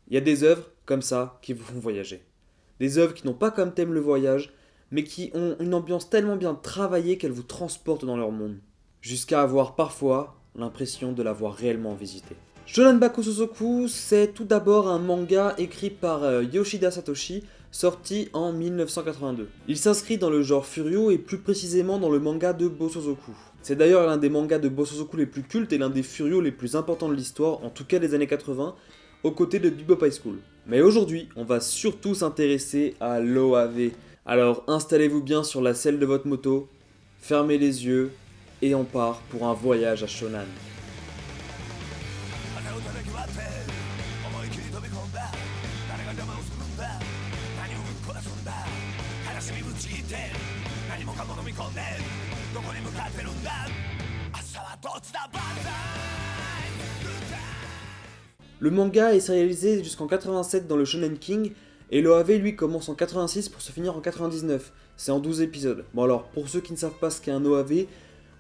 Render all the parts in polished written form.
Il y a des œuvres comme ça qui vous font voyager. Des œuvres qui n'ont pas comme thème le voyage, mais qui ont une ambiance tellement bien travaillée qu'elles vous transportent dans leur monde, jusqu'à avoir parfois l'impression de l'avoir réellement visité. Shonan Baku Sozoku, c'est tout d'abord un manga écrit par Yoshida Satoshi, sorti en 1982. Il s'inscrit dans le genre Furio et plus précisément dans le manga de Bosozoku. C'est d'ailleurs l'un des mangas de Bosozoku les plus cultes et l'un des Furio les plus importants de l'histoire, en tout cas des années 80, aux côtés de Bebop High School. Mais aujourd'hui, on va surtout s'intéresser à l'OAV. Alors installez-vous bien sur la selle de votre moto, fermez les yeux et on part pour un voyage à Shonan. Le manga est sérialisé jusqu'en 87 dans le Shonen King, et l'OAV lui commence en 86 pour se finir en 99. C'est en 12 épisodes. Bon alors, pour ceux qui ne savent pas ce qu'est un OAV,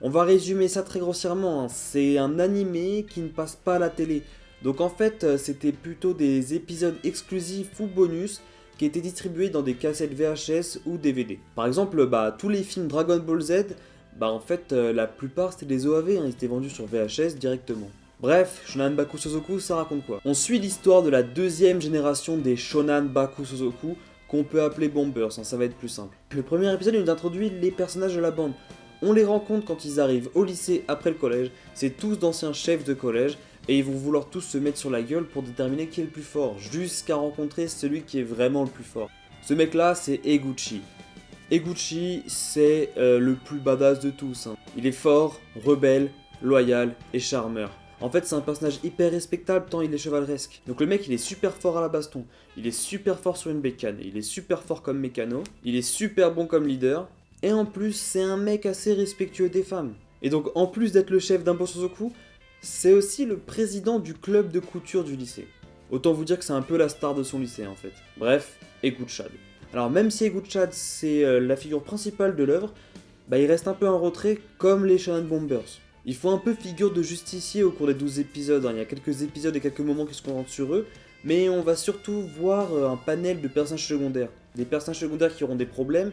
on va résumer ça très grossièrement, hein. C'est un animé qui ne passe pas à la télé. Donc en fait, c'était plutôt des épisodes exclusifs ou bonus qui étaient distribués dans des cassettes VHS ou DVD. Par exemple, tous les films Dragon Ball Z, en fait, la plupart c'était des OAV, hein, ils étaient vendus sur VHS directement. Bref, Shonan Baku Sozoku, ça raconte quoi? On suit l'histoire de la deuxième génération des Shonan Baku Sozoku, qu'on peut appeler Bombers, hein, ça va être plus simple. Le premier épisode, il nous introduit les personnages de la bande. On les rencontre quand ils arrivent au lycée après le collège, c'est tous d'anciens chefs de collège, et ils vont vouloir tous se mettre sur la gueule pour déterminer qui est le plus fort, jusqu'à rencontrer celui qui est vraiment le plus fort. Ce mec-là, c'est Eguchi. Eguchi, c'est le plus badass de tous, hein. Il est fort, rebelle, loyal et charmeur. En fait, c'est un personnage hyper respectable tant il est chevaleresque. Donc le mec, il est super fort à la baston, il est super fort sur une bécane, il est super fort comme mécano, il est super bon comme leader, et en plus, c'est un mec assez respectueux des femmes. Et donc, en plus d'être le chef d'un Bosozoku, c'est aussi le président du club de couture du lycée. Autant vous dire que c'est un peu la star de son lycée en fait. Bref, Eguchad. Alors même si Eguchad c'est la figure principale de l'œuvre, il reste un peu en retrait comme les Shonen Bombers. Il faut un peu figure de justicier au cours des 12 épisodes, hein. Il y a quelques épisodes et quelques moments qui se concentrent sur eux, mais on va surtout voir un panel de personnages secondaires. Des personnages secondaires qui auront des problèmes,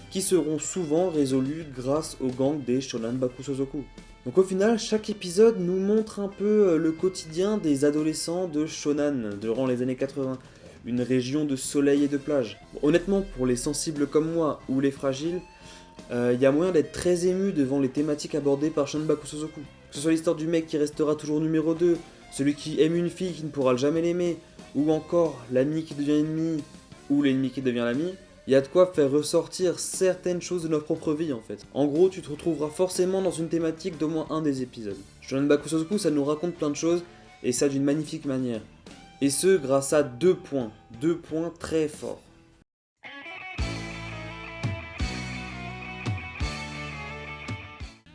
qui seront souvent résolus grâce au gang des Shonan Baku Sozoku. Donc au final, chaque épisode nous montre un peu le quotidien des adolescents de Shonan durant les années 80, une région de soleil et de plage. Bon, honnêtement, pour les sensibles comme moi ou les fragiles, il y a moyen d'être très ému devant les thématiques abordées par Shonan Baku Sozoku. Que ce soit l'histoire du mec qui restera toujours numéro 2, celui qui aime une fille qui ne pourra jamais l'aimer, ou encore l'ami qui devient ennemi, ou l'ennemi qui devient l'ami, il y a de quoi faire ressortir certaines choses de notre propre vie en fait. En gros, tu te retrouveras forcément dans une thématique d'au moins un des épisodes. Shonan Baku Sozoku, ça nous raconte plein de choses, et ça d'une magnifique manière. Et ce, grâce à deux points très forts.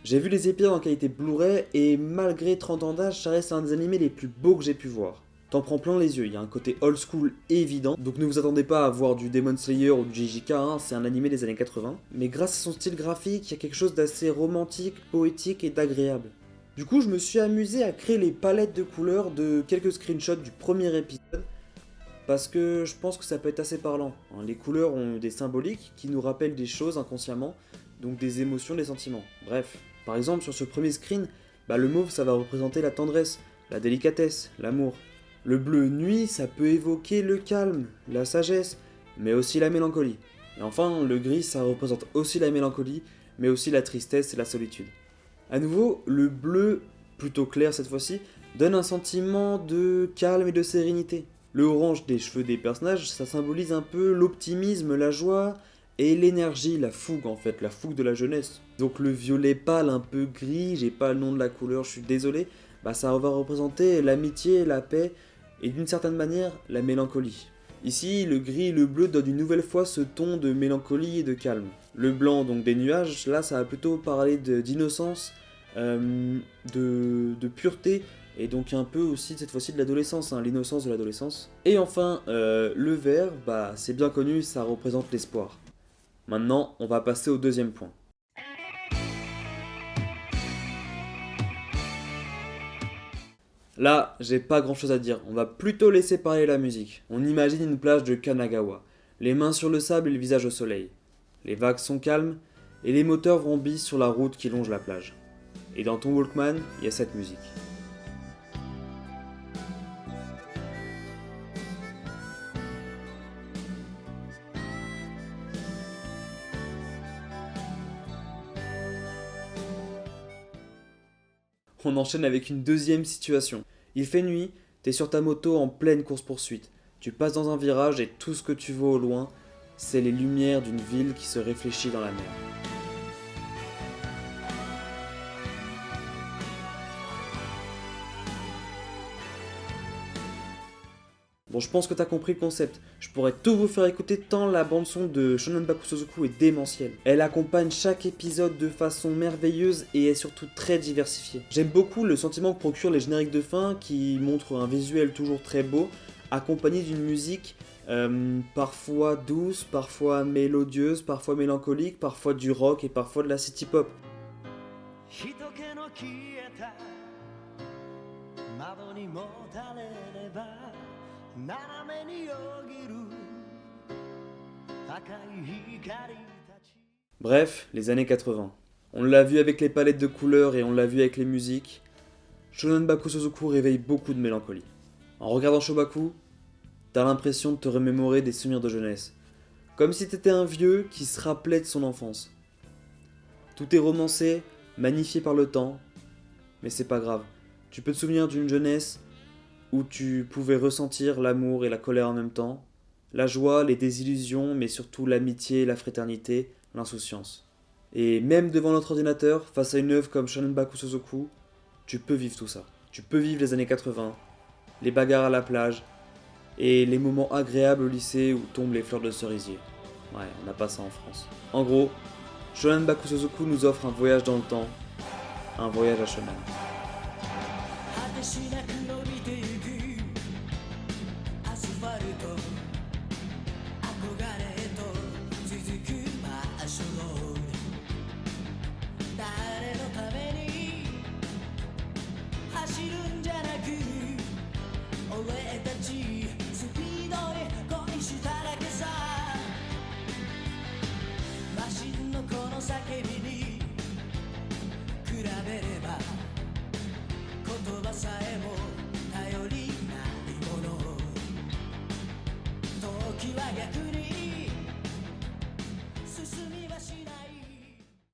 J'ai vu les épisodes en qualité Blu-ray, et malgré 30 ans d'âge, ça reste un des animés les plus beaux que j'ai pu voir. T'en prends plein les yeux, il y a un côté old school évident, donc ne vous attendez pas à voir du Demon Slayer ou du JJK, hein, c'est un animé des années 80. Mais grâce à son style graphique, il y a quelque chose d'assez romantique, poétique et d'agréable. Du coup, je me suis amusé à créer les palettes de couleurs de quelques screenshots du premier épisode, parce que je pense que ça peut être assez parlant, hein. Les couleurs ont des symboliques qui nous rappellent des choses inconsciemment, donc des émotions, des sentiments. Bref, par exemple sur ce premier screen, le mauve ça va représenter la tendresse, la délicatesse, l'amour. Le bleu nuit, ça peut évoquer le calme, la sagesse, mais aussi la mélancolie. Et enfin, le gris, ça représente aussi la mélancolie, mais aussi la tristesse et la solitude. A nouveau, le bleu, plutôt clair cette fois-ci, donne un sentiment de calme et de sérénité. Le orange des cheveux des personnages, ça symbolise un peu l'optimisme, la joie et l'énergie, la fougue en fait, la fougue de la jeunesse. Donc le violet pâle un peu gris, j'ai pas le nom de la couleur, je suis désolé, ça va représenter l'amitié, la paix, et d'une certaine manière, la mélancolie. Ici, le gris et le bleu donnent une nouvelle fois ce ton de mélancolie et de calme. Le blanc, donc des nuages, là ça va plutôt parler d'innocence, de pureté, et donc un peu aussi cette fois-ci de l'adolescence, hein, l'innocence de l'adolescence. Et enfin, le vert, c'est bien connu, ça représente l'espoir. Maintenant, on va passer au deuxième point. Là, j'ai pas grand chose à dire, on va plutôt laisser parler la musique. On imagine une plage de Kanagawa, les mains sur le sable et le visage au soleil. Les vagues sont calmes et les moteurs vrombissent sur la route qui longe la plage. Et dans ton Walkman, il y a cette musique. On enchaîne avec une deuxième situation. Il fait nuit, t'es sur ta moto en pleine course-poursuite. Tu passes dans un virage et tout ce que tu vois au loin, c'est les lumières d'une ville qui se réfléchit dans la mer. Bon, je pense que t'as compris le concept. Je pourrais tout vous faire écouter tant la bande-son de Shonen Baku Sozoku est démentielle. Elle accompagne chaque épisode de façon merveilleuse et est surtout très diversifiée. J'aime beaucoup le sentiment que procurent les génériques de fin qui montrent un visuel toujours très beau, accompagné d'une musique parfois douce, parfois mélodieuse, parfois mélancolique, parfois du rock et parfois de la city pop. Bref, les années 80. On l'a vu avec les palettes de couleurs et on l'a vu avec les musiques. Shonen Baku Sozoku réveille beaucoup de mélancolie. En regardant Shobaku, t'as l'impression de te remémorer des souvenirs de jeunesse. Comme si t'étais un vieux qui se rappelait de son enfance. Tout est romancé, magnifié par le temps, mais c'est pas grave. Tu peux te souvenir d'une jeunesse où tu pouvais ressentir l'amour et la colère en même temps, la joie, les désillusions, mais surtout l'amitié, la fraternité, l'insouciance. Et même devant notre ordinateur, face à une œuvre comme Shonen Baku Sozoku, tu peux vivre tout ça. Tu peux vivre les années 80, les bagarres à la plage, et les moments agréables au lycée où tombent les fleurs de cerisier. Ouais, on n'a pas ça en France. En gros, Shonen Baku Sozoku nous offre un voyage dans le temps, un voyage à Shonen.